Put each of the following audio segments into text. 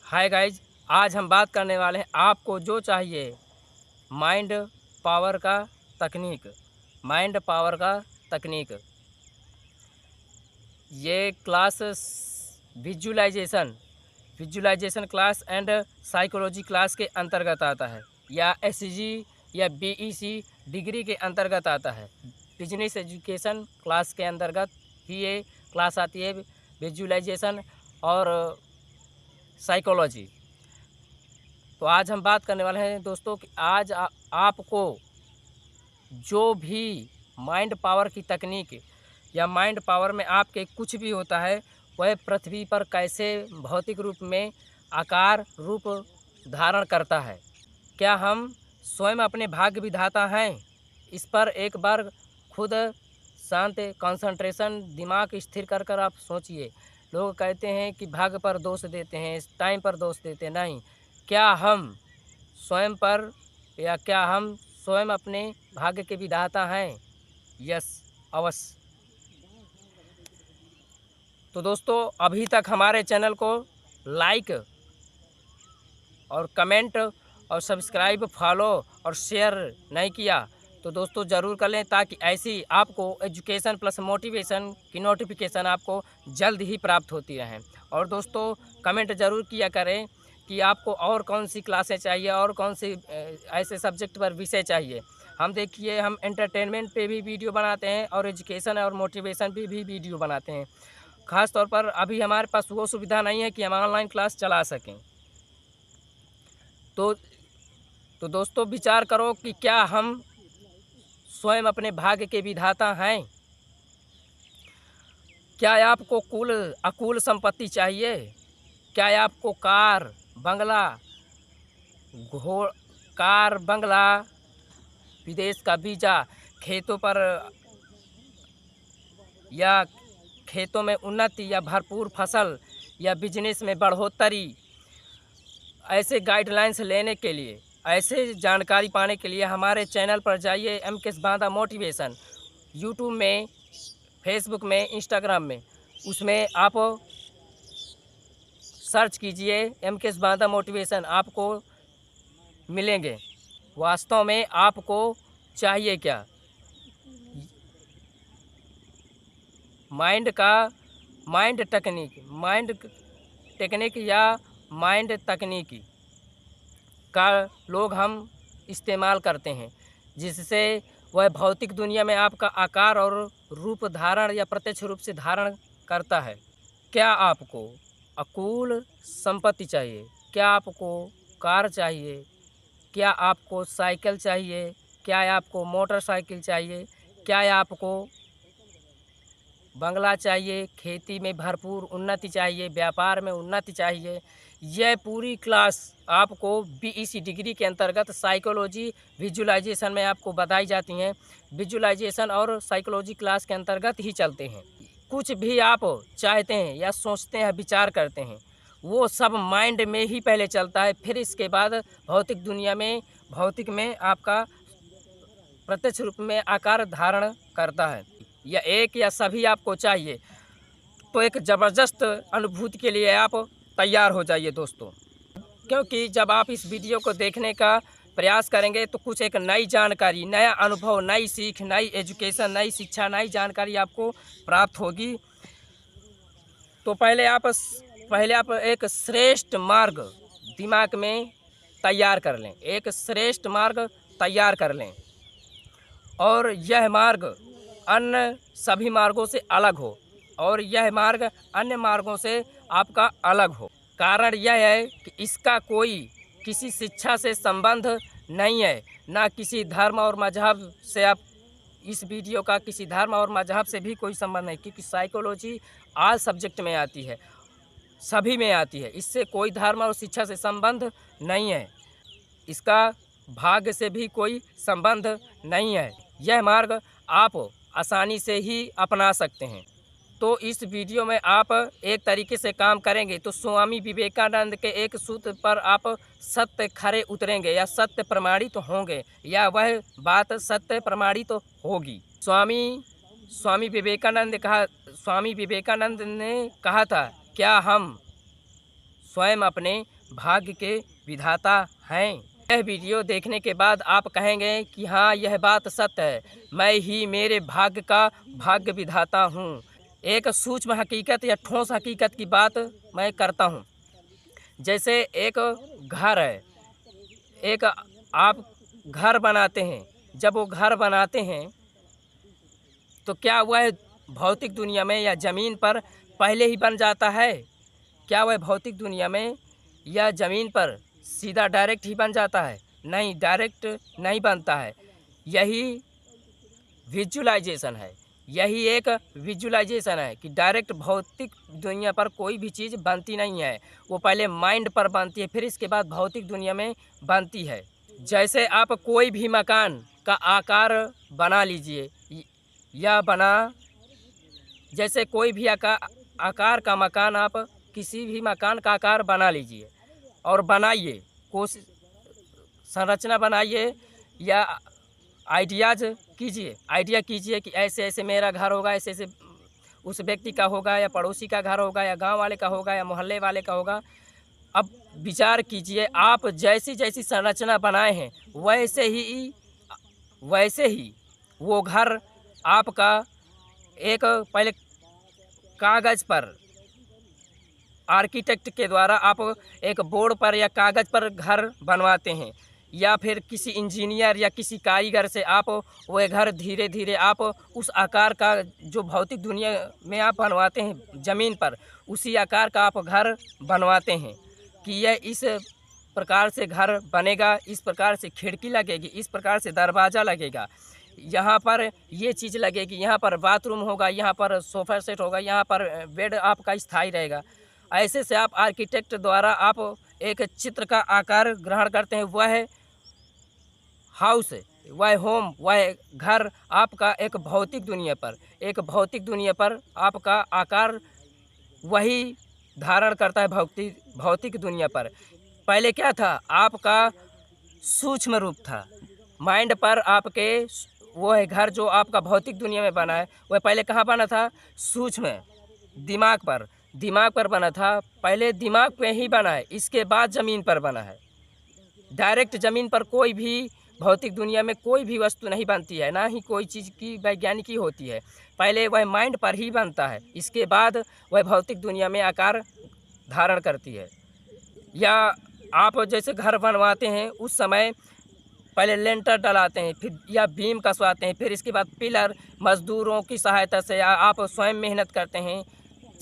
Hi guys, आज हम बात करने वाले हैं आपको जो चाहिए माइंड पावर का तकनीक। माइंड पावर का तकनीक ये class visualization visualization class and psychology class के अंतर्गत आता है, या एसजी या बीईसी डिग्री के अंतर्गत आता है। बिजनेस एजुकेशन क्लास के अंतर्गत ही ये क्लास आती है, विजुलाइजेशन और साइकोलॉजी। तो आज हम बात करने वाले हैं दोस्तों कि आज आपको जो भी माइंड पावर की तकनीक या माइंड पावर में आपके कुछ भी होता है वह पृथ्वी पर कैसे भौतिक रूप में आकार रूप धारण करता है। क्या हम स्वयं अपने भाग्य विधाता हैं? इस पर एक बार खुद शांत कंसंट्रेशन दिमाग स्थिर कर कर आप सोचिए। लोग कहते हैं कि भाग्य पर दोष देते हैं, टाइम पर दोष देते हैं। नहीं, क्या हम स्वयं पर या क्या हम स्वयं अपने भाग्य के विधाता हैं? यस, अवश्य। तो दोस्तों, अभी तक हमारे चैनल को लाइक और कमेंट और सब्सक्राइब, फॉलो और शेयर नहीं किया तो दोस्तों ज़रूर कर लें, ताकि ऐसी आपको एजुकेशन प्लस मोटिवेशन की नोटिफिकेशन आपको जल्द ही प्राप्त होती रहें। और दोस्तों कमेंट ज़रूर किया करें कि आपको और कौन सी क्लासें चाहिए और कौन सी ऐसे सब्जेक्ट पर विषय चाहिए। हम देखिए, हम एंटरटेनमेंट पे भी वीडियो बनाते हैं और एजुकेशन और मोटिवेशन पे भी वीडियो बनाते हैं। ख़ास तौर पर अभी हमारे पास वो सुविधा नहीं है कि हम ऑनलाइन क्लास चला सकें। तो दोस्तों विचार करो कि क्या हम स्वयं अपने भाग्य के विधाता हैं? क्या आपको कुल अकुल संपत्ति चाहिए? क्या आपको कार बंगला, विदेश का वीज़ा, खेतों पर या खेतों में उन्नति या भरपूर फसल या बिजनेस में बढ़ोतरी, ऐसे गाइडलाइंस लेने के लिए, ऐसे जानकारी पाने के लिए हमारे चैनल पर जाइए, एमकेएस बांदा मोटिवेशन। यूट्यूब में, फेसबुक में, इंस्टाग्राम में, उसमें आप सर्च कीजिए एमकेएस बांदा मोटिवेशन, आपको मिलेंगे। वास्तव में आपको चाहिए क्या? माइंड टेक्निक या माइंड तकनीकी का लोग हम इस्तेमाल करते हैं, जिससे वह भौतिक दुनिया में आपका आकार और रूप धारण या प्रत्यक्ष रूप से धारण करता है। क्या आपको अकुल संपत्ति चाहिए? क्या आपको कार चाहिए? क्या आपको साइकिल चाहिए? क्या आपको मोटरसाइकिल चाहिए? क्या आपको बंगला चाहिए? खेती में भरपूर उन्नति चाहिए? व्यापार में उन्नति चाहिए? यह पूरी क्लास आपको बीईसी डिग्री के अंतर्गत साइकोलॉजी विजुलाइजेशन में आपको बताई जाती हैं। विजुलाइजेशन और साइकोलॉजी क्लास के अंतर्गत ही चलते हैं। कुछ भी आप चाहते हैं या सोचते हैं, विचार करते हैं, वो सब माइंड में ही पहले चलता है, फिर इसके बाद भौतिक में आपका प्रत्यक्ष रूप में आकार धारण करता है। या एक या सभी आपको चाहिए, तो एक ज़बरदस्त अनुभूति के लिए आप तैयार हो जाइए दोस्तों, क्योंकि जब आप इस वीडियो को देखने का प्रयास करेंगे तो कुछ एक नई जानकारी, नया अनुभव, नई सीख, नई एजुकेशन, नई शिक्षा, नई जानकारी आपको प्राप्त होगी। तो पहले आप एक श्रेष्ठ मार्ग दिमाग में तैयार कर लें, एक श्रेष्ठ मार्ग तैयार कर लें, और यह मार्ग अन्य सभी मार्गों से अलग हो, और यह मार्ग अन्य मार्गों से आपका अलग हो। कारण यह है कि इसका कोई किसी शिक्षा से संबंध नहीं है, ना किसी धर्म और मजहब से। आप इस वीडियो का किसी धर्म और मजहब से भी कोई संबंध नहीं, क्योंकि साइकोलॉजी ऑल सब्जेक्ट में आती है, सभी में आती है। इससे कोई धर्म और शिक्षा से संबंध नहीं है, इसका भाग्य से भी कोई संबंध नहीं है। यह मार्ग आप आसानी से ही अपना सकते हैं। तो इस वीडियो में आप एक तरीके से काम करेंगे तो स्वामी विवेकानंद के एक सूत्र पर आप सत्य खरे उतरेंगे, या सत्य प्रमाणित होंगे, या वह बात सत्य प्रमाणित होगी। स्वामी विवेकानंद ने कहा था, क्या हम स्वयं अपने भाग्य के विधाता हैं। यह वीडियो देखने के बाद आप कहेंगे कि हाँ, यह बात सत्य है, मैं ही मेरे भाग्य का भाग्य विधाता हूँ। एक सूक्ष्म हकीकत या ठोस हकीकत की बात मैं करता हूँ। जैसे एक घर है, एक आप घर बनाते हैं। जब वो घर बनाते हैं तो क्या वह भौतिक दुनिया में या ज़मीन पर पहले ही बन जाता है? क्या वह भौतिक दुनिया में या ज़मीन पर सीधा डायरेक्ट ही बन जाता है? नहीं, डायरेक्ट नहीं बनता है। यही विजुअलाइजेशन है। यही एक विजुअलाइजेशन है कि डायरेक्ट भौतिक दुनिया पर कोई भी चीज़ बनती नहीं है। वो पहले माइंड पर बनती है, फिर इसके बाद भौतिक दुनिया में बनती है। जैसे आप कोई भी मकान का आकार बना लीजिए या जैसे कोई भी आकार का मकान, आप किसी भी मकान का आकार बना लीजिए और बनाइए, कोशिश संरचना बनाइए या आइडिया कीजिए कि ऐसे ऐसे मेरा घर होगा, ऐसे ऐसे उस व्यक्ति का होगा या पड़ोसी का घर होगा या गांव वाले का होगा या मोहल्ले वाले का होगा। अब विचार कीजिए, आप जैसी जैसी संरचना बनाए हैं वैसे ही वो घर आपका एक पहले कागज़ पर आर्किटेक्ट के द्वारा आप एक बोर्ड पर या कागज़ पर घर बनवाते हैं, या फिर किसी इंजीनियर या किसी कारीगर से आप वह घर धीरे धीरे आप उस आकार का जो भौतिक दुनिया में आप बनवाते हैं ज़मीन पर, उसी आकार का आप घर बनवाते हैं कि यह इस प्रकार से घर बनेगा, इस प्रकार से खिड़की लगेगी, इस प्रकार से दरवाज़ा लगेगा, यहाँ पर ये चीज़ लगेगी, यहाँ पर बाथरूम होगा, यहाँ पर सोफ़ा सेट होगा, यहाँ पर बेड आपका स्थायी रहेगा। ऐसे से आप आर्किटेक्ट द्वारा आप एक चित्र का आकार ग्रहण करते हैं। वह हाउस, वह होम, वह घर आपका एक भौतिक दुनिया पर आपका आकार वही धारण करता है भौतिक दुनिया पर। पहले क्या था, आपका सूक्ष्म रूप था, माइंड पर आपके वो है घर जो आपका भौतिक दुनिया में बना है, वह पहले कहाँ बना था? सूक्ष्म दिमाग पर बना था। पहले दिमाग पे ही बना है, इसके बाद ज़मीन पर बना है। डायरेक्ट ज़मीन पर कोई भी भौतिक दुनिया में कोई भी वस्तु नहीं बनती है, ना ही कोई चीज़ की वैज्ञानिकी होती है। पहले वह माइंड पर ही बनता है, इसके बाद वह भौतिक दुनिया में आकार धारण करती है। या आप जैसे घर बनवाते हैं, उस समय पहले लेंटर डलाते हैं, फिर या बीम कसवाते हैं, फिर इसके बाद पिलर मज़दूरों की सहायता से आप स्वयं मेहनत करते हैं।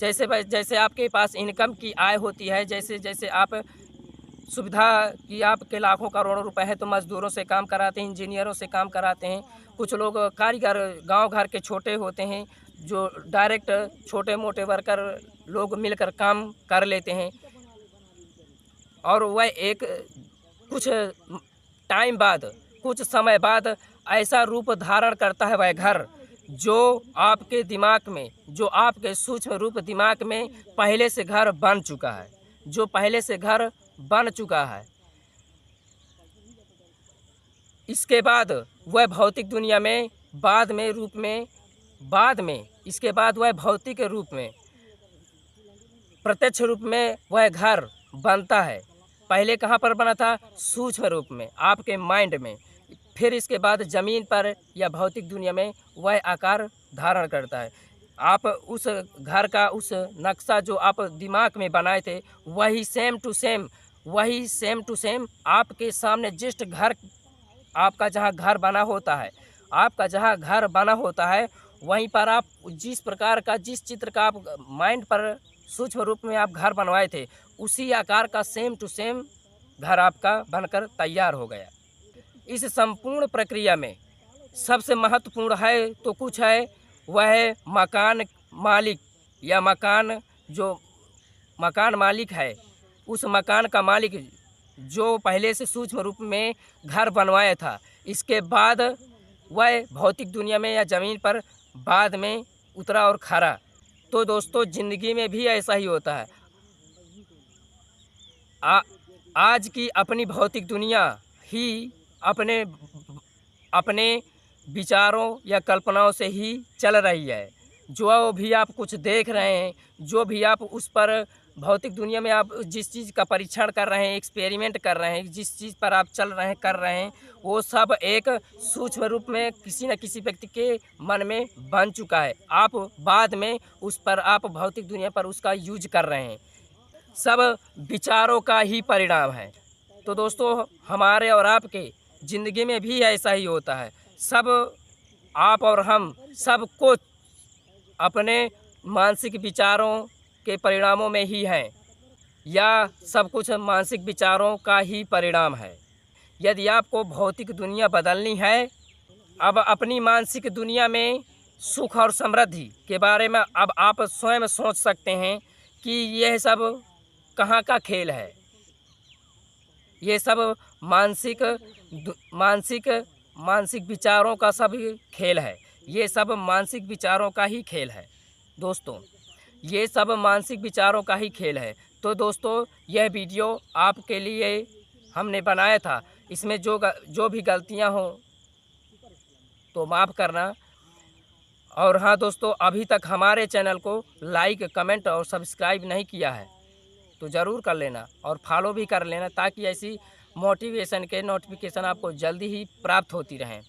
जैसे आपके पास इनकम की आय होती है, जैसे जैसे आप सुविधा की आपके लाखों करोड़ों रुपए है, तो मज़दूरों से काम कराते हैं, इंजीनियरों से काम कराते हैं। कुछ लोग कारीगर गांव घर के छोटे होते हैं, जो डायरेक्ट छोटे मोटे वर्कर लोग मिलकर काम कर लेते हैं। और वह एक कुछ समय बाद ऐसा रूप धारण करता है वह घर, जो आपके दिमाग में, जो आपके सूक्ष्म रूप दिमाग में पहले से घर बन चुका है। इसके बाद वह भौतिक दुनिया में इसके बाद वह भौतिक रूप में प्रत्यक्ष रूप में वह घर बनता है। पहले कहाँ पर बना था? सूक्ष्म रूप में, आपके माइंड में। फिर इसके बाद ज़मीन पर या भौतिक दुनिया में वह आकार धारण करता है। आप उस घर का उस नक्शा जो आप दिमाग में बनाए थे, वही सेम टू सेम आपके सामने जस्ट घर, आपका जहाँ घर बना होता है, वहीं पर आप जिस चित्र का आप माइंड पर सूक्ष्म रूप में आप घर बनवाए थे, उसी आकार का सेम टू सेम घर आपका बनकर तैयार हो गया। इस संपूर्ण प्रक्रिया में सबसे महत्वपूर्ण है तो कुछ है, वह है मकान मालिक या मकान मालिक है। उस मकान का मालिक जो पहले से सूक्ष्म रूप में घर बनवाया था, इसके बाद वह भौतिक दुनिया में या ज़मीन पर बाद में उतरा और खड़ा। तो दोस्तों, ज़िंदगी में भी ऐसा ही होता है। आज की अपनी भौतिक दुनिया ही अपने विचारों या कल्पनाओं से ही चल रही है। जो भी आप कुछ देख रहे हैं, जो भी आप उस पर भौतिक दुनिया में आप जिस चीज़ का परीक्षण कर रहे हैं, एक्सपेरिमेंट कर रहे हैं, जिस चीज़ पर आप चल रहे हैं, कर रहे हैं, वो सब एक सूक्ष्म रूप में किसी न किसी व्यक्ति के मन में बन चुका है। आप बाद में उस पर आप भौतिक दुनिया पर उसका यूज कर रहे हैं। सब विचारों का ही परिणाम है। तो दोस्तों, हमारे और आपके ज़िंदगी में भी ऐसा ही होता है। सब आप और हम सबको अपने मानसिक विचारों के परिणामों में ही हैं, या सब कुछ मानसिक विचारों का ही परिणाम है। यदि आपको भौतिक दुनिया बदलनी है, अब अपनी मानसिक दुनिया में सुख और समृद्धि के बारे में अब आप स्वयं सोच सकते हैं कि यह सब कहाँ का खेल है। ये सब मानसिक विचारों का सब खेल है। ये सब मानसिक विचारों का ही खेल है दोस्तों, ये सब मानसिक विचारों का ही खेल है। तो दोस्तों, यह वीडियो आपके लिए हमने बनाया था। इसमें जो भी गलतियां हों तो माफ़ करना। और हाँ दोस्तों, अभी तक हमारे चैनल को लाइक, कमेंट और सब्सक्राइब नहीं किया है तो ज़रूर कर लेना और फॉलो भी कर लेना, ताकि ऐसी मोटिवेशन के नोटिफिकेशन आपको जल्दी ही प्राप्त होती रहें।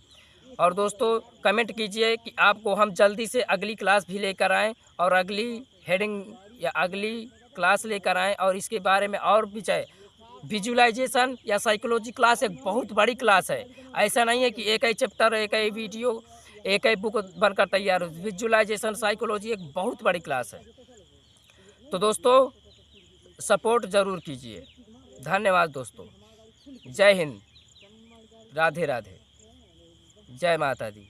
और दोस्तों, कमेंट कीजिए कि आपको हम जल्दी से अगली क्लास भी लेकर आएँ और अगली हेडिंग या अगली क्लास लेकर आएँ, और इसके बारे में और भी चाहे विजुअलाइजेशन या साइकोलॉजी क्लास एक बहुत बड़ी क्लास है। ऐसा नहीं है कि एक ही चैप्टर, एक ही वीडियो, एक ही बुक बनकर तैयार हो। विजुअलाइजेशन साइकोलॉजी एक बहुत बड़ी क्लास है। तो दोस्तों, सपोर्ट ज़रूर कीजिए। धन्यवाद दोस्तों। जय हिंद, राधे राधे, जय माता दी।